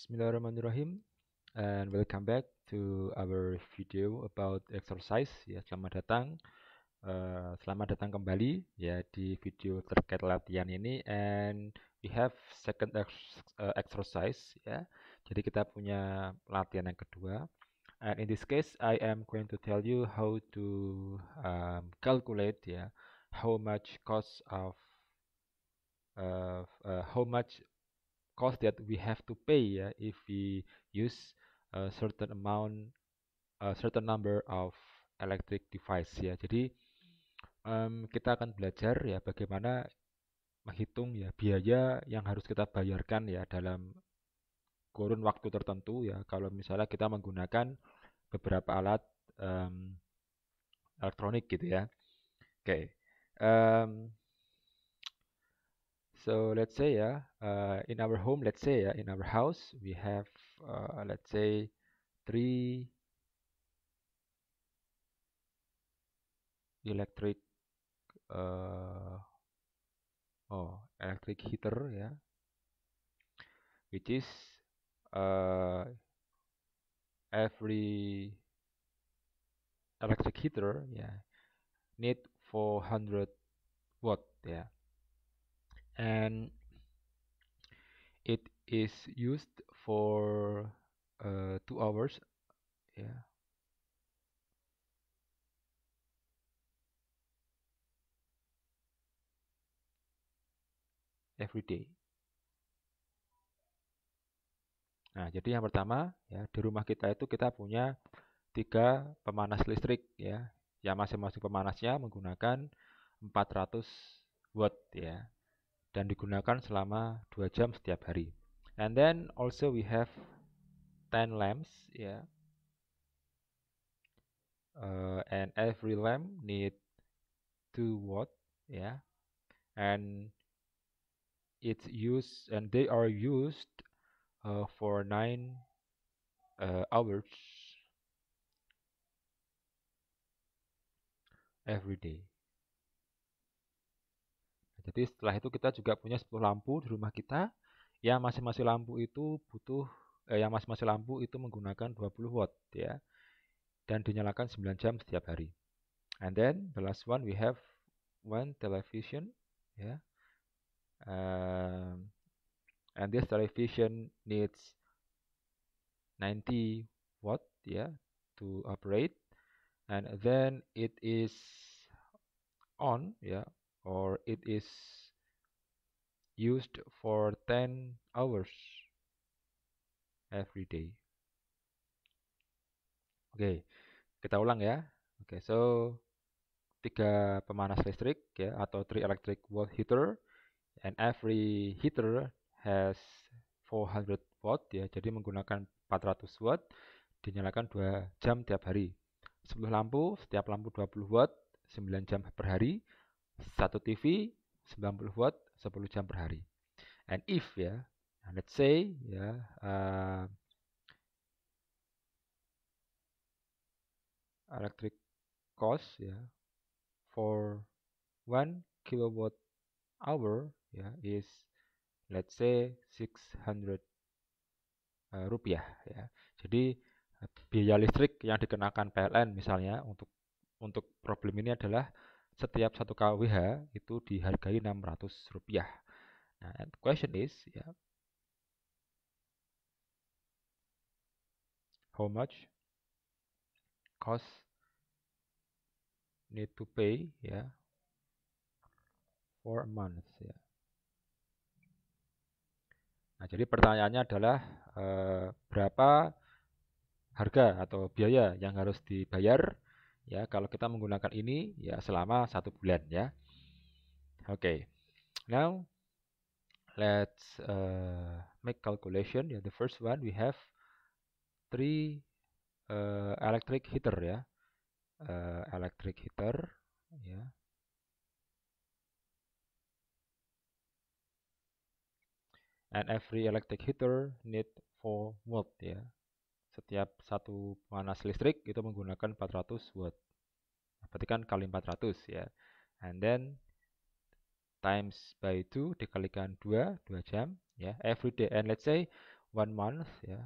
Bismillahirrahmanirrahim, and welcome back to our video about exercise. Ya, selamat datang kembali ya di video terkait latihan ini. And we have second exercise ya. Jadi kita punya latihan yang kedua. And in this case, I am going to tell you how to calculate ya how much cost of how much cost that we have to pay ya if we use a certain amount, a certain number of electric device ya. Jadi kita akan belajar ya bagaimana menghitung ya biaya yang harus kita bayarkan ya dalam kurun waktu tertentu ya. Kalau misalnya kita menggunakan beberapa alat em, elektronik gitu ya. Oke. Em, So let's say in our home, let's say in our house, we have let's say three electric uh, electric heater ya, which is uh, every electric heater ya need 400 watt ya, and it is used for 2 hours ya. Every day. Nah, jadi yang pertama ya di rumah kita itu kita punya 3 pemanas listrik ya, yang masing-masing pemanasnya menggunakan 400 watt ya, dan digunakan selama 2 jam setiap hari. And then also we have 10 lamps ya, and every lamp need 2 watt ya, and they are used for 9 hours every day. Jadi setelah itu kita juga punya 10 lampu di rumah kita, yang masing-masing lampu itu menggunakan 20 watt ya, dan dinyalakan 9 jam setiap hari. And then the last one we have one television ya. And this television needs 90 watt ya to operate, and then it is on ya, or it is used for 10 hours every day. Oke, kita ulang ya. Oke, so 3 pemanas listrik ya, atau 3 electric watt heater, and every heater has 400 watt ya, jadi menggunakan 400 watt, dinyalakan 2 jam tiap hari. 10 lampu, setiap lampu 20 watt, 9 jam per hari. 1 TV 90 watt, 10 jam per hari. And if ya, let's say ya, electric cost ya for 1 kilowatt hour ya is, let's say 600 rupiah ya. Jadi biaya listrik yang dikenakan PLN misalnya untuk problem ini adalah setiap 1 kWh itu dihargai 600 rupiah. Nah, and the question is ya, how much cost need to pay ya for a month ya. Nah, jadi pertanyaannya adalah berapa harga atau biaya yang harus dibayar ya kalau kita menggunakan ini ya selama 1 bulan ya. Oke. Now let's make calculation ya. The first one we have 3 electric heater ya. Electric heater ya. And every electric heater need 4 watt ya. Setiap satu panas listrik itu menggunakan 400 watt. Berarti kan kali 400 ya. And then times by 2 dikalikan 2 jam ya, every day. And let's say one month ya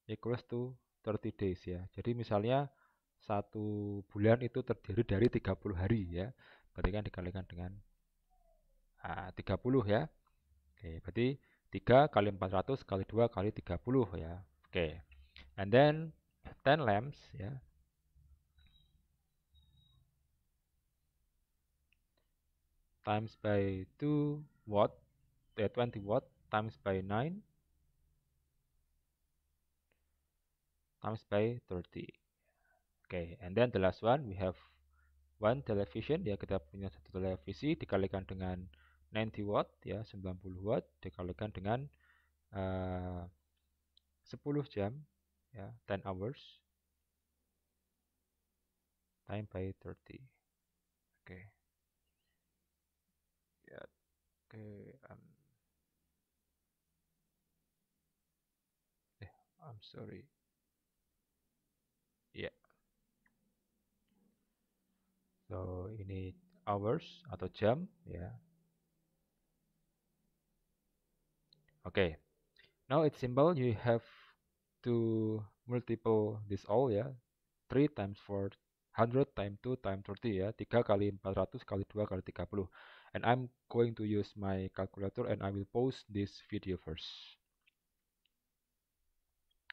equals to 30 days ya. Jadi misalnya satu bulan itu terdiri dari 30 hari ya. Berarti kan dikalikan dengan 30 ya. Oke, berarti 3 kali 400 kali 2 kali 30 ya. Oke. And then 10 lamps ya. Times by 2 watt, 20 watt times by 9 times by 30. Oke, and then the last one we have one television ya, kita punya satu televisi dikalikan dengan 90 watt ya, 90 watt dikalikan dengan 10 jam ya, 10 hours time by 30. Oke. Ya, oke. I'm sorry. Ya. So ini hours atau jam ya. Oke. Now it's simple. You have to multiple this all ya. 3 times 4 100 times 2 times 30 ya. 3 kali 400 kali 2 kali 30. And I'm going to use my calculator and I will pause this video first.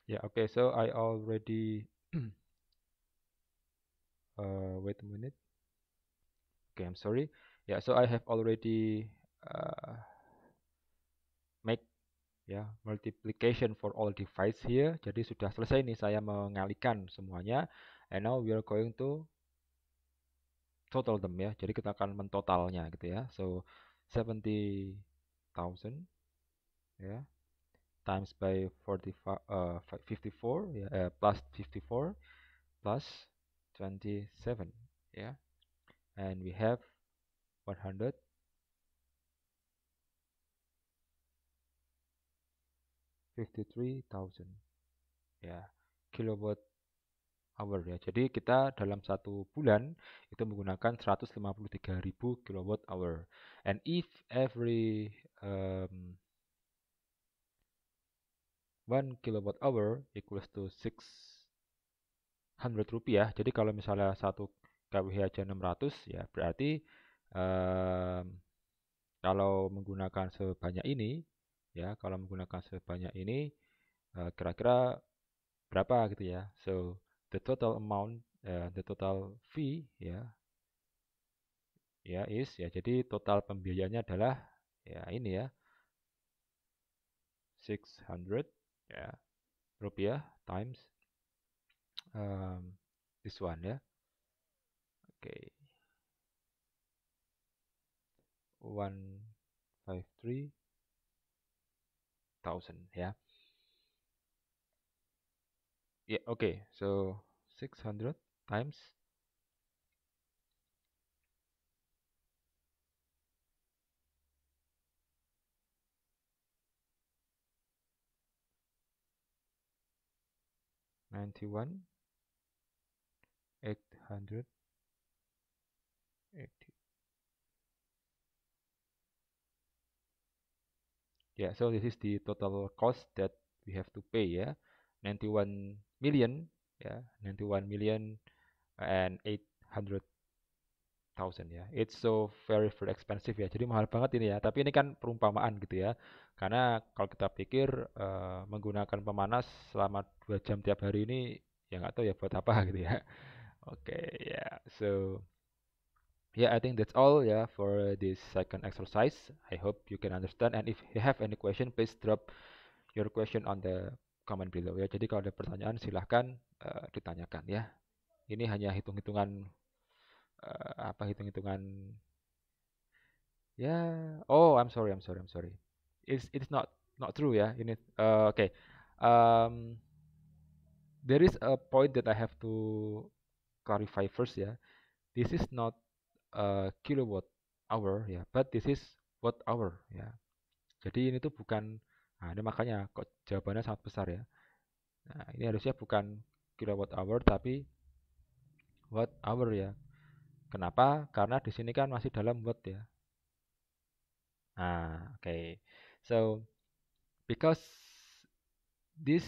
Yeah, okay, so I already wait a minute. Okay, I'm sorry. Yeah, so I have already make ya multiplication for all device here. Jadi sudah selesai nih saya mengalikan semuanya. And now we are going to total them ya. Jadi kita akan mentotalnya gitu ya. So 70,000 ya times by 54 ya plus 54 plus 27 ya. And we have 153,000 ya kilowatt hour ya. Jadi kita dalam satu bulan itu menggunakan 153.000 kilowatt hour. And if every 1 kilowatt hour equals to 600 rupiah. Jadi kalau misalnya 1 kWh aja 600 ya berarti kalau menggunakan sebanyak ini ya, kalau menggunakan sebanyak ini kira-kira berapa gitu ya. So the total amount, the total fee ya, ya is ya. Jadi total pembiayaannya adalah ya ini ya 600 ya rupiah times this one ya. Oke, 153,000 ya. Yeah, okay. So 600 times 91, 880. Yeah, so this is the total cost that we have to pay ya. 91 million ya, 91 million and 800,000 ya. It's so very expensive ya. Jadi mahal banget ini ya. Tapi ini kan perumpamaan gitu ya. Karena kalau kita pikir menggunakan pemanas selama 2 jam tiap hari ini ya nggak tahu ya buat apa gitu ya. Oke, ya. So yeah, I think that's all yeah for this second exercise. I hope you can understand. And if you have any question, please drop your question on the comment below ya. Jadi kalau ada pertanyaan silahkan ditanyakan ya. Ini hanya hitung-hitungan apa hitung-hitungan ya. Oh, I'm sorry. It's not true ya. Ini okay. Um, there is a point that I have to clarify first ya. This is not kilowatt hour ya, but this is watt hour ya. Jadi ini tuh bukan, nah ini makanya kok jawabannya sangat besar ya. Nah ini harusnya bukan kilowatt hour tapi watt hour ya. Kenapa? Karena di sini kan masih dalam watt ya. Nah, oke. So because this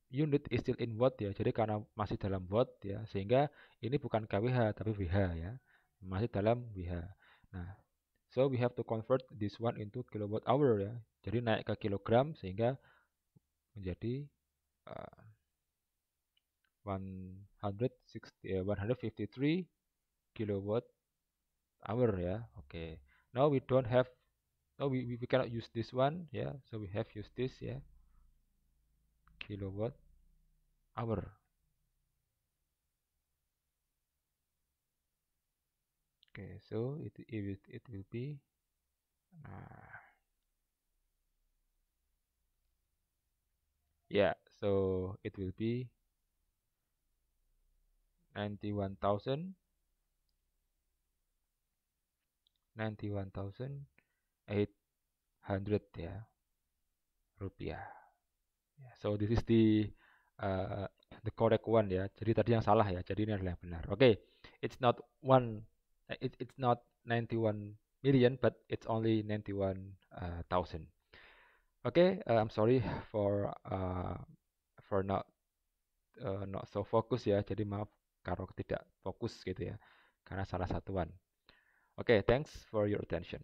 unit is still in watt ya. Jadi karena masih dalam watt ya, sehingga ini bukan kWh tapi Wh ya. Masih dalam Wh. Nah, so we have to convert this one into kilowatt hour ya. Jadi naik ke kilogram sehingga menjadi 153 kilowatt hour ya. Okay. Now we don't have, no, we cannot use this one ya. So we have used this ya, kilowatt hour. Okay, so it will be yeah, so it will be 91,800 ya rupiah. So this is the correct one ya. Jadi tadi yang salah ya. Jadi ini adalah yang benar. Oke, okay. It's not it's not 91 million, but it's only 91,000. Oke, okay, I'm sorry for not so fokus ya. Jadi maaf kalau tidak fokus gitu ya. Karena salah satuan. Oke, okay, thanks for your attention.